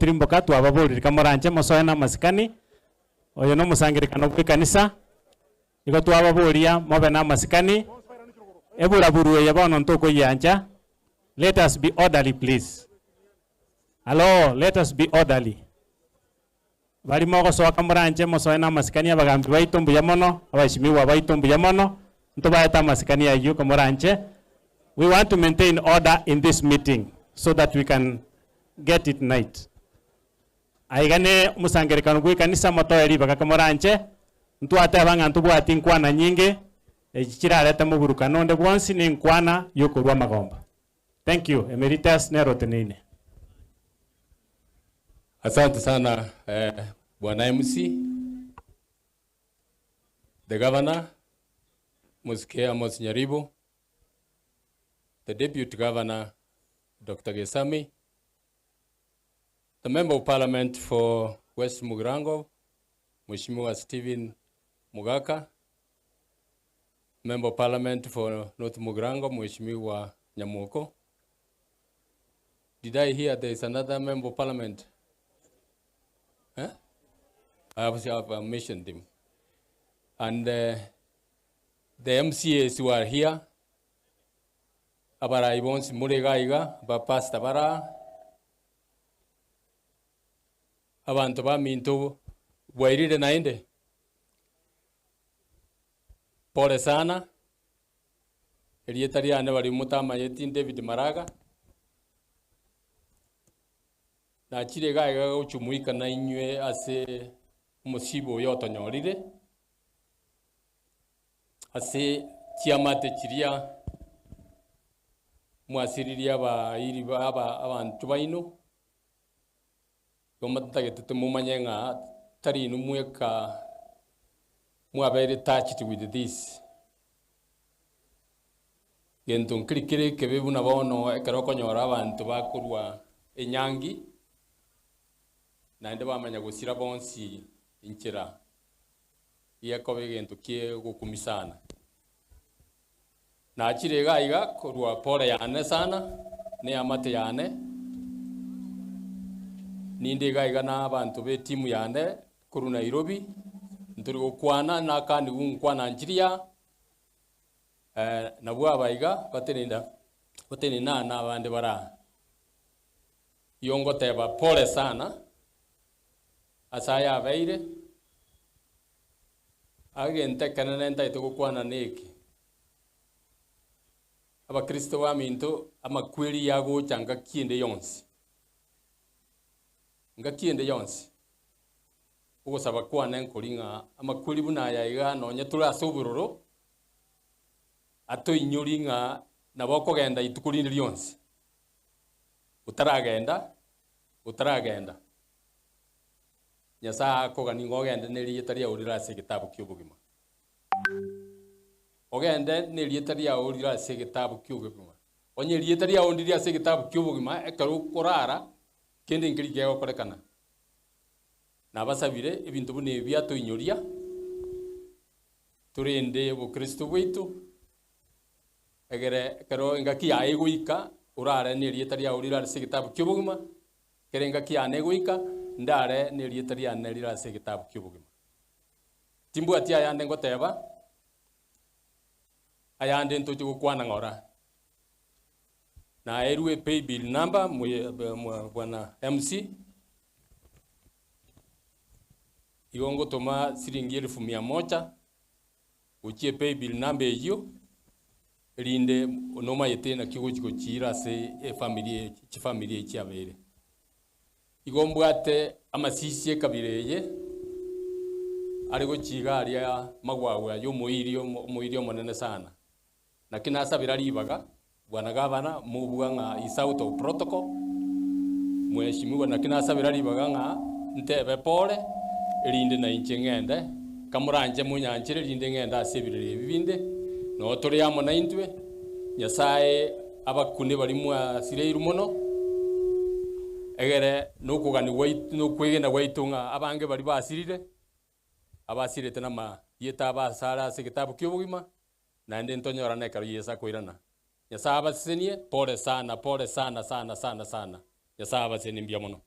gutirimboka twababurira Moranche mosoena masikani oyo no musangirikano bw'ikanisa igo twababuria mobe na masikani eburaburwe yabono ntoko yanja. Let us be orderly, please. Hello, let us be orderly. Bari mogo soka Moranche mosoena masikani abagambi baitumbu yamono abashimiwa baitumbu yamono ntobaeta masikani ya yuko Moranche. We want to maintain order in this meeting so that we can get it right. Aigane musangirikano bw'ikanisa motoeri baka Moranche ntwate abanga ntubwati nkwana nyinge ekirareta mu burukano nde bwonsi ni nkwana yokurwa magomba. Thank you. Emeritus Nerotenine. Asante sana Bwana MC, the governor, Muskia Mosnyaribu, the deputy governor, Dr. Gesami, the member of parliament for West Mugirango, Mheshimiwa Stephen Mugaka, member of parliament for North Mugirango, Mheshimiwa Nyamuko. Did I hear there is another member of parliament? Huh? I have mentioned him. And the MCAs who are here, Abara Ibons Muregaiga, Bapasta Bara, Abantoba Minto, Wairi Nainde, Poresana, Elietaria Nevarimuta Mayetin David Maraga, na chile gaiga uchumuika na inywe ase musibo yoto nyorire ase chiamate chiria mwasiriria ba iri ba abantu baino gomata getete mumanyenga tari numweka mwabere touched with this gento krikire kebebu na bono ekaroko nyora abantu bakurwa enyangi naende bamanya gusira bonsi inchira yakobe gento kie gukumisana na chirega iga kurwa pole yane sana ne amate yane ninde gaiga na abantu be timu yane kuru Nairobi nturi gukwana na kandi gunkwana nchiria na bwa baiga batenina na bande bara yongo teba pole sana asaya veire agente kananenta itokwana neki aba Kristo wa minto amakweli yago changa kiende yonsi nga kiende yonsi ugo saba kwana enkolinga amakweli buna yaiga nonya tula soburoro ato inyolinga na boko genda itukulindi yonsi utaragenda Nyasa koga ni ngogende neri yetaria urira se gitabu ky'ubugima. Ogende neri yetaria urira se gitabu ky'ubugima. Onye yetaria urira se gitabu ky'ubugima ekaru korara kende ngirige okorekana. Nabasabire ebintu bune byato inyoria. Turende bo Kristo wetu. Egere kero ngaki aegoika urara neri yetaria urira se gitabu ky'ubugima. Kere ngaki anegoika ndare nerietaria nerira se gitabu ky'ubugima. Timbu atia yande ngoteba ayande ntoje gukwana ngora na erwe pay bill number bwana MC igongo toma siringi 1100 uchie pay bill number hiyo rinde onoma yetena kigo chira se familia chiabere igombwate amasisi kabireye arigo chiga aria magwawa yo moirio monene sana nakina asabira ribaga bwana gavana mubuga is out of protocol mweshimiwa nakina asabira ribaga nga ntebe pole rinde na inchengende kamuranje munyanchire rinde ngenda asebirire bibinde no tore yamo na intwe nyasaye abakune bari mu asireiru mono egere nokugani wait no kwegena waitunga abange bari basirire abasirite nama yeta basara se gitabu ky'ubugima na ndi ntonyora ne karo yesa koirana yasa abasenie pole sana sana yasa abasenie mbia mono.